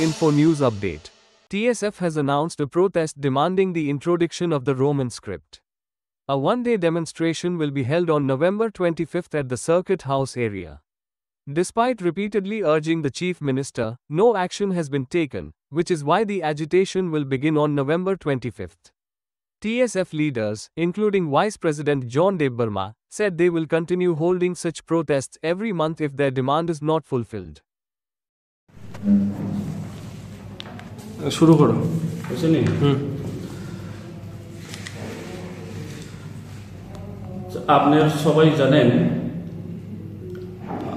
Info News Update. TSF has announced a protest demanding the introduction of the Roman script. A one-day demonstration will be held on November 25th at the Circuit House area. Despite repeatedly urging the Chief Minister, no action has been taken, which is why the agitation will begin on November 25th. TSF leaders, including Vice President John Debbarma, said they will continue holding such protests every month if their demand is not fulfilled. শুরু করো বুঝছেন আপনারা সবাই জানেন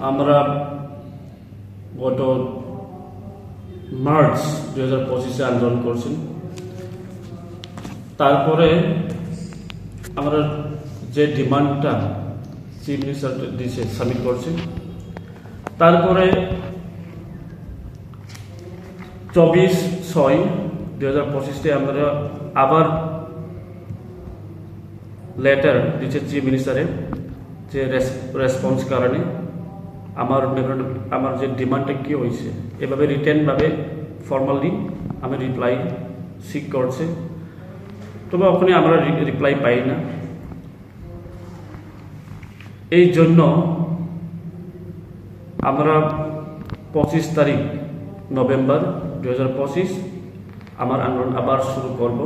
আমরা গত March 2025 আন্দোলন করছি তারপরে আমরা যে ডিমান্ডটা চিফ মিনিস্টার দিয়েছে সাবমিট করছি তারপরে 24/6/2025 আমরা আবার লেটার দিয়েছে চিফ মিনিস্টারের যে রেসপন্স কারণে আমার যে ডিমান্ডটা কি হয়েছে এভাবে রিটেনভাবে ফর্মালি আমি রিপ্লাই সিক করছে তবে ওখানে আমরা রিপ্লাই পাই না এই জন্য আমরা 25 তারিখ নভেম্বর 2025 আমার আন্দোলন আবার শুরু করব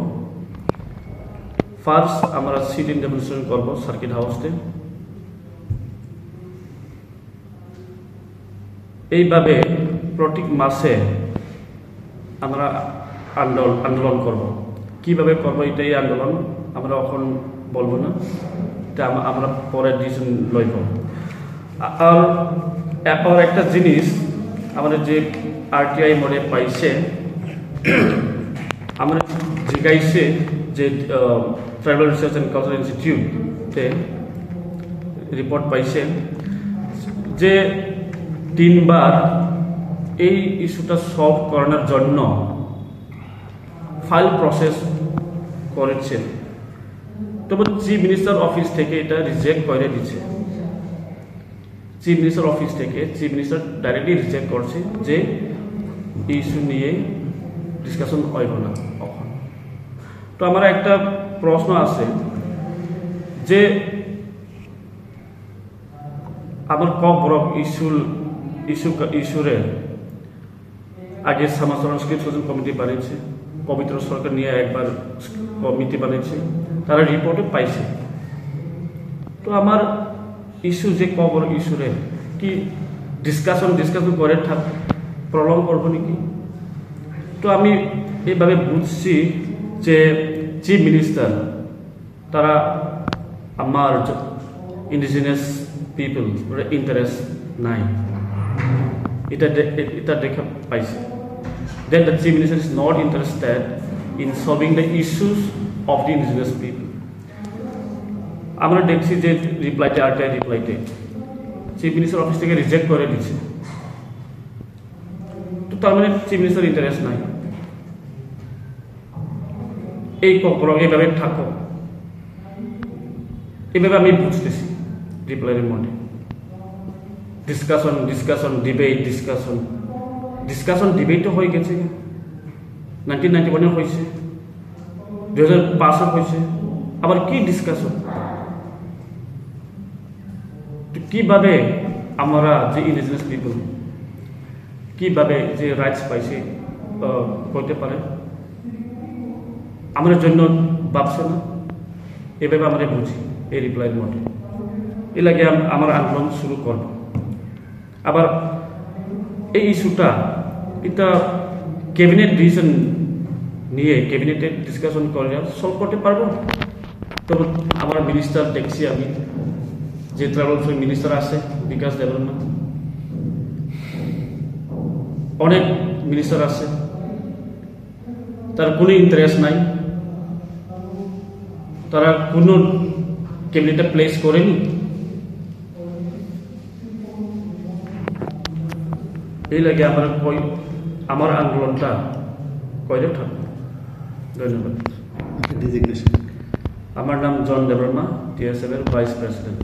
ফার্স্ট আমরা সিট ইন ডেমনস্ট্রেশন করব সার্কিট হাউসে এইভাবে প্রতি মাসে আমরা আন্দোলন করব কিভাবে করব এটাই আন্দোলন আমরা এখন বলবো না এটা আমরা পরে ডিসিশন লইব আর একটা জিনিস আমাদের যে আরটিআই মোড়ে পাইছে আমরা জিজ্ঞাসে যে ট্রাইবাল রিসার্চ অ্যান্ড কালচারাল ইনস্টিটিউটে রিপোর্ট পাইছে যে 3 বার এই ইস্যুটা সলভ করানোর জন্য ফাইল প্রসেস করেছেন তবে চিফ মিনিস্টার অফিস থেকে এটা রিজেক্ট করে দিচ্ছে চিফ মিনিস্টার অফিস থেকে চিফ মিনিস্টার ডাইরেক্টলি রিজেক্ট করছে যে ইস্যু নিয়ে ডিসকাশন হইব না এখন তো আমার একটা প্রশ্ন আছে যে আমার বড় ইস্যুরে আগে সমাজ সংস্কৃতি কমিটি বানিয়েছে পবিত্র সরকার নিয়ে একবার কমিটি বানিয়েছে তারা রিপোর্টে পাইছে তো আমার ইস্যু যে বড় ইস্যুরে কি ডিসকাশন করে প্রলং করবো নাকি তো আমি এইভাবে বুঝছি যে চিফ মিনিস্টার তারা আমার ইন্ডিজিনাস পিপল ইন্টারেস্ট নাই এটা দেখা পাইছে then the chief minister is not interested in solving the issues of the indigenous people আমরা দেখছি যে রিপ্লাইতে চিফ মিনিস্টার অফিস থেকে রিজেক্ট করে দিচ্ছে তো তার মানে চিফ মিনিস্টার ইন্টারেস্ট নাই এই এইভাবে থাকো এইভাবে আমি বুঝতেছি রিপ্লাইয়ের মধ্যে ডিসকাশন ডিবেট হয়ে গেছে 1991 হয়েছে 2005 হয়েছে আবার কি ডিসকাশন কিভাবে আমরা যে ইন্ডিজিনাস পিপল কিভাবে যে রাইটস পাইছে করতে পারে আমাদের জন্য ভাবছে না এভাবে আমরা বুঝি এই রিপ্লাইয়ের মধ্যে এ লাগে আমার আন্দোলন শুরু করব আবার এই ইস্যুটা এটা ক্যাবিনেট ডিসিশন নিয়ে ক্যাবিনেটে ডিসকাশন করে সলভ করতে পারবো তবে আমার মিনিস্টার দেখছি আমি যে ট্রাভেল মিনিস্টার আছে বিকাশ দেববর্মা অনেক মিনিস্টার আছে তার কোনো ইন্টারেস্ট নাই তারা কোনো ক্যাবিনেটে প্লেস করেনি এই লাগে আমার আন্দোলনটা কয়টা থাকবে ধন্যবাদ আমার নাম জন দেববর্মা TSF এর vice president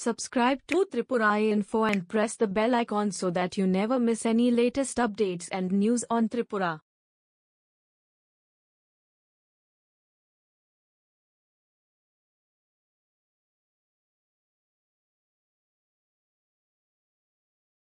Subscribe to Tripura Info and press the bell icon so that you never miss any latest updates and news on Tripura.